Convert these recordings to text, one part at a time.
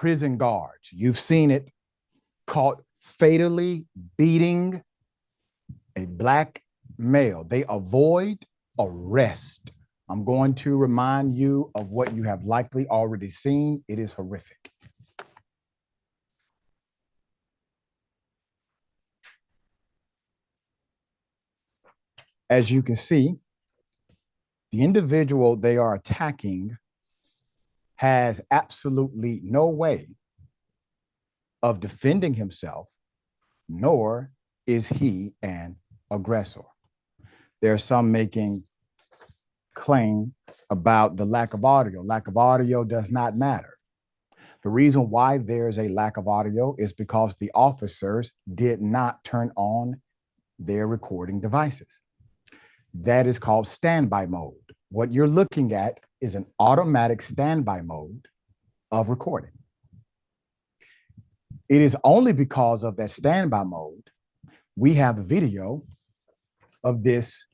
prison guards. You've seen it caught fatally beating a black male. They avoid arrest. I'm going to remind you of what you have likely already seen. It is horrific. As you can see, the individual they are attacking has absolutely no way of defending himself, nor is he an aggressor. There are some making claim about the lack of audio. Lack of audio does not matter. The reason why there's a lack of audio is because the officers did not turn on their recording devices. That is called standby mode. What you're looking at is an automatic standby mode of recording. It is only because of that standby mode we have the video of this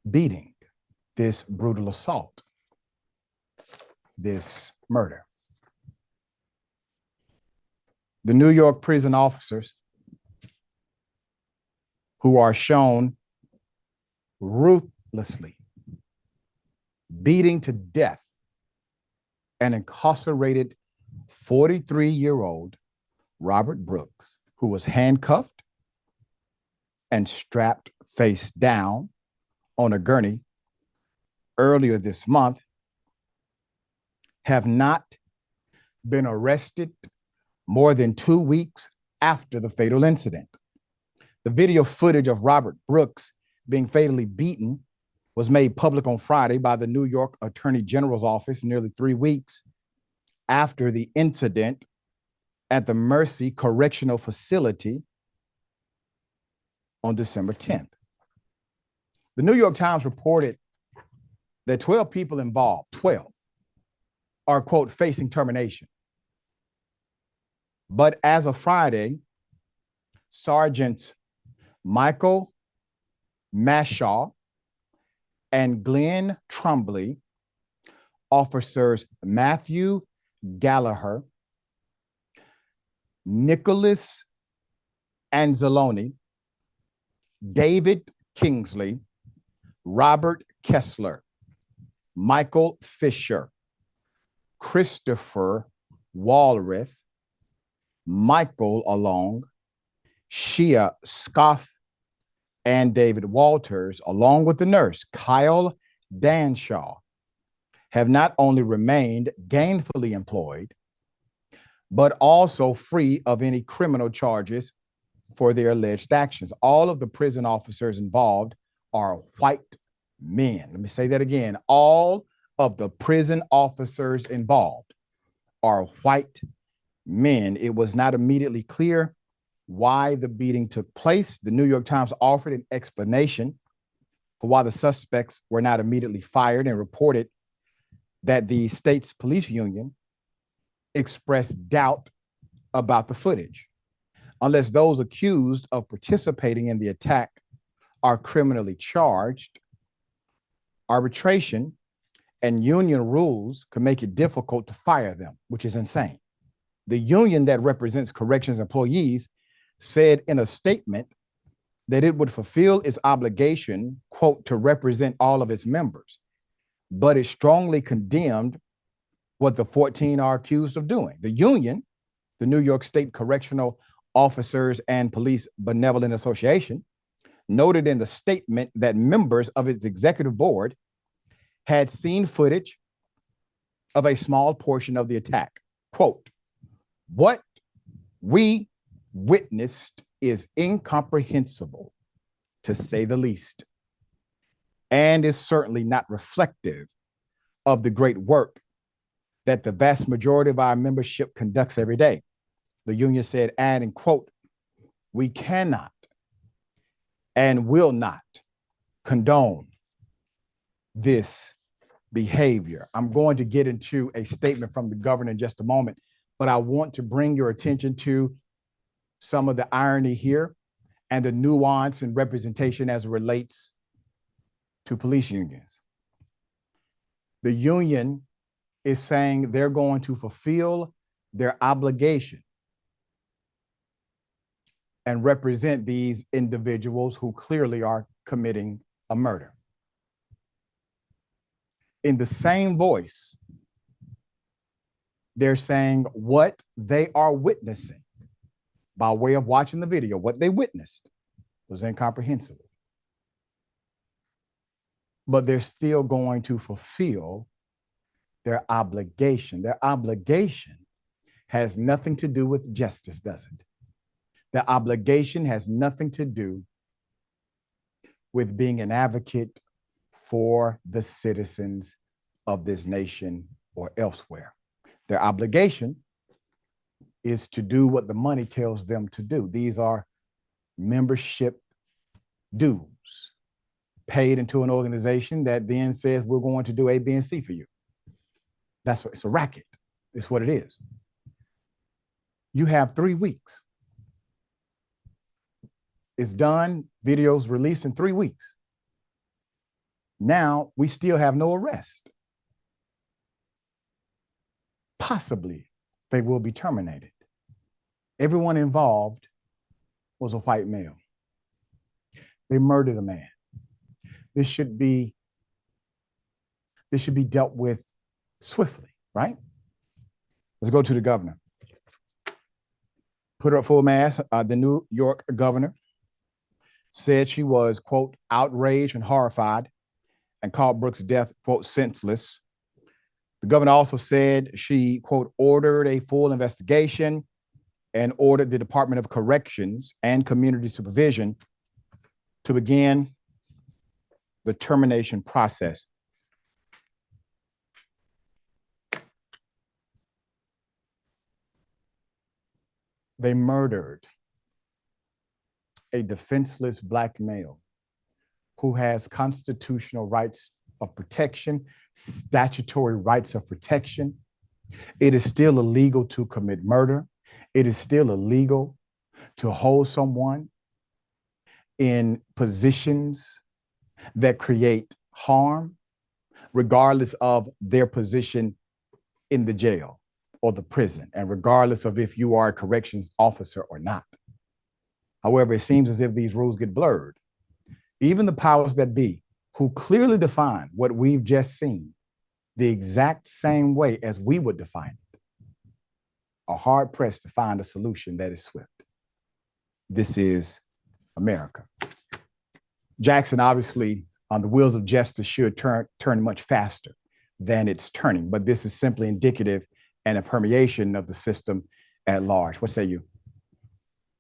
beating, this brutal assault, this murder. The New York prison officers who are shown ruthlessly beating to death an incarcerated 43-year-old Robert Brooks, who was handcuffed and strapped face down on a gurney earlier this month, have not been arrested more than 2 weeks after the fatal incident. The video footage of Robert Brooks being fatally beaten was made public on Friday by the New York Attorney General's office nearly 3 weeks after the incident at the Mercy Correctional Facility on December 10th. The New York Times reported that 12 people involved, 12, are, quote, facing termination. But as of Friday, Sergeants Michael Mashaw and Glenn Trombley, officers Matthew Gallagher, Nicholas Anzalone, David Kingsley, Robert Kessler, Michael Fisher, Christopher Walrath, Michael Along, Shia Scoff, and David Walters, along with the nurse, Kyle Danshaw, have not only remained gainfully employed, but also free of any criminal charges for their alleged actions. All of the prison officers involved are white men. Let me say that again. All of the prison officers involved are white men. It was not immediately clear why the beating took place. The New York Times offered an explanation for why the suspects were not immediately fired and reported that the state's police union expressed doubt about the footage. Unless those accused of participating in the attack are criminally charged, arbitration and union rules could make it difficult to fire them, which is insane. The union that represents corrections employees said in a statement that it would fulfill its obligation, quote, to represent all of its members, but it strongly condemned what the 14 are accused of doing. The union, the New York State Correctional Officers and Police Benevolent Association, noted in the statement that members of its executive board had seen footage of a small portion of the attack. Quote, "What we witnessed is incomprehensible, to say the least, and is certainly not reflective of the great work that the vast majority of our membership conducts every day," the union said, adding, quote, "We cannot and will not condone this behavior." I'm going to get into a statement from the governor in just a moment, but I want to bring your attention to some of the irony here and the nuance and representation as it relates to police unions. The union is saying they're going to fulfill their obligation and represent these individuals who clearly are committing a murder. In the same voice, they're saying what they are witnessing by way of watching the video, what they witnessed was incomprehensible. But they're still going to fulfill their obligation. Their obligation has nothing to do with justice, does it? The obligation has nothing to do with being an advocate for the citizens of this nation or elsewhere. Their obligation is to do what the money tells them to do. These are membership dues paid into an organization that then says, we're going to do A, B, and C for you. That's what it's a racket. It's what it is. You have 3 weeks. It's done, videos released in 3 weeks. Now we still have no arrest. Possibly they will be terminated. Everyone involved was a white male. They murdered a man. This should be dealt with swiftly, right? Let's go to the governor. Put her up full mask. The New York governor said she was, quote, outraged and horrified and called Brooks' death, quote, senseless. The governor also said she, quote, ordered a full investigation and ordered the Department of Corrections and Community Supervision to begin the termination process. They murdered a defenseless Black male who has constitutional rights of protection, statutory rights of protection. It is still illegal to commit murder. It is still illegal to hold someone in positions that create harm, regardless of their position in the jail or the prison, and regardless of if you are a corrections officer or not. However, it seems as if these rules get blurred. Even the powers that be, who clearly define what we've just seen the exact same way as we would define it, are hard pressed to find a solution that is swift. This is America. Jackson, obviously, on the wheels of justice should turn much faster than it's turning, but this is simply indicative and a permeation of the system at large. What say you?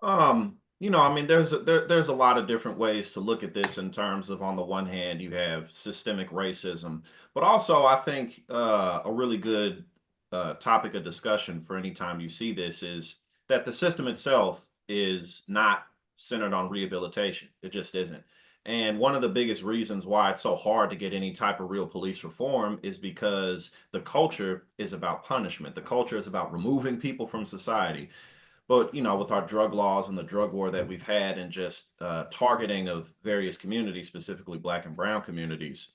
I mean, there's a lot of different ways to look at this in terms of, on the one hand, you have systemic racism, but also I think a really good topic of discussion for any time you see this is that the system itself is not centered on rehabilitation. It just isn't. And one of the biggest reasons why it's so hard to get any type of real police reform is because the culture is about punishment. The culture is about removing people from society. But, with our drug laws and the drug war that we've had, and just targeting of various communities, specifically Black and brown communities,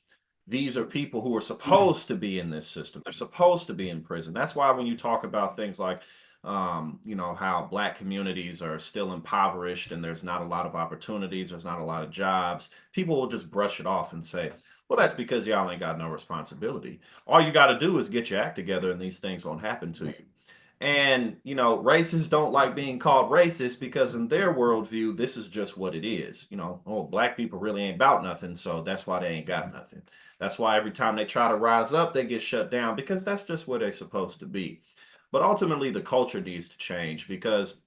these are people who are supposed to be in this system. They're supposed to be in prison. That's why when you talk about things like, how Black communities are still impoverished and there's not a lot of opportunities, there's not a lot of jobs, people will just brush it off and say, well, that's because y'all ain't got no responsibility. All you got to do is get your act together and these things won't happen to you. And, racists don't like being called racist because in their worldview, this is just what it is. Oh, Black people really ain't about nothing, so that's why they ain't got nothing. That's why every time they try to rise up, they get shut down because that's just where they're supposed to be. But ultimately, the culture needs to change, because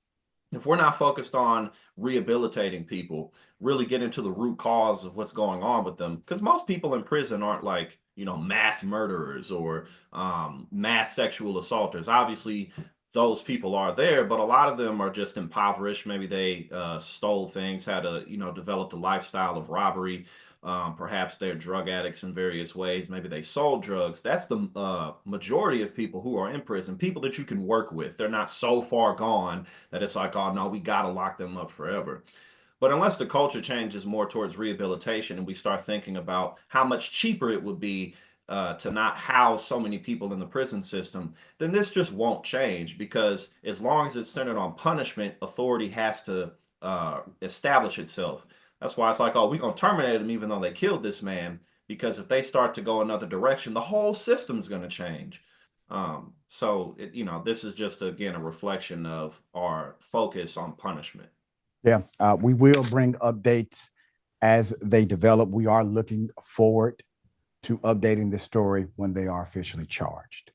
if we're not focused on rehabilitating people, really get into the root cause of what's going on with them, because most people in prison aren't like, mass murderers or mass sexual assaulters. Obviously, those people are there, but a lot of them are just impoverished. Maybe they stole things, had a, developed a lifestyle of robbery. Perhaps they're drug addicts in various ways. Maybe they sold drugs. That's the majority of people who are in prison, people that you can work with. They're not so far gone that it's like, oh no, we got to lock them up forever. But unless the culture changes more towards rehabilitation and we start thinking about how much cheaper it would be to not house so many people in the prison system, then this just won't change, because as long as it's centered on punishment, authority has to establish itself. That's why it's like, oh, we're going to terminate them even though they killed this man, because if they start to go another direction, the whole system's going to change. This is just, again, a reflection of our focus on punishment. Yeah, we will bring updates as they develop. We are looking forward to updating this story when they are officially charged.